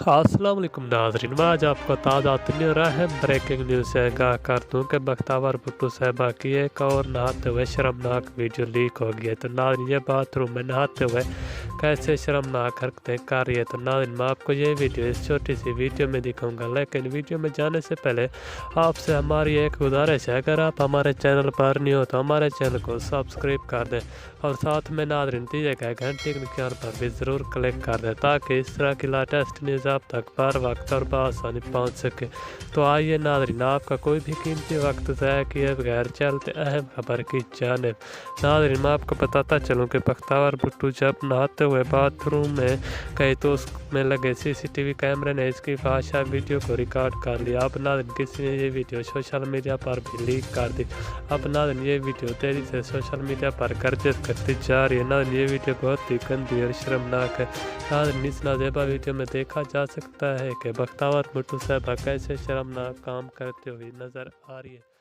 अस्सलाम वालेकुम नाज़रीन, मैं आज आपको ताज़ा तरीन और अहम ब्रेकिंग न्यूज़ से आगाह कर दूँ कि बख्तावर भुट्टो साहिबा की एक और नहाते हुए शर्मनाक वीडियो लीक हो गई है। तो नाज़रीन, ये बाथरूम में नहाते हुए कैसे शर्मनाक हरकतें कर रही है। तो नाज़रीन, मैं आपको ये वीडियो इस छोटी सी वीडियो में दिखाऊंगा, लेकिन वीडियो में जाने से पहले आपसे हमारी एक गुजारिश है, अगर आप हमारे चैनल पर नहीं हो तो हमारे चैनल को सब्सक्राइब कर दें और साथ में नाज़रीन दिए गए घंटे के निशान पर भी ज़रूर क्लिक कर दें ताकि इस तरह की लेटेस्ट न्यूज़ आप तक बर वक्त और बआसानी पहुँच सके। तो आइए नाज़रीन, आपका कोई भी कीमती वक्त ज़ाया किए बगैर चलते अहम खबर की जानिब। नाज़रीन, मैं आपको बताता चलूँ कि बख्तावर भुट्टो जब नहाते हुए बाथरूम में गए तो उसमें लगे CCTV कैमरे ने इसकी फाहिशा वीडियो को रिकॉर्ड कर लिया। अब नाज़रीन, किसी ने ये वीडियो सोशल मीडिया पर भी लीक कर दी। अब नाज़रीन, ये वीडियो तेज़ी से सोशल मीडिया पर गर्दिश करती जा रही है। नाज़रीन, ये वीडियो बहुत ही गंदी और शर्मनाक है। नाज़रीन, इस नाज़ेबा वीडियो में देखा जा सकता है कि बख्तावर भुट्टो साहिबा कैसे शर्मनाक काम करते हुए नज़र आ रही है।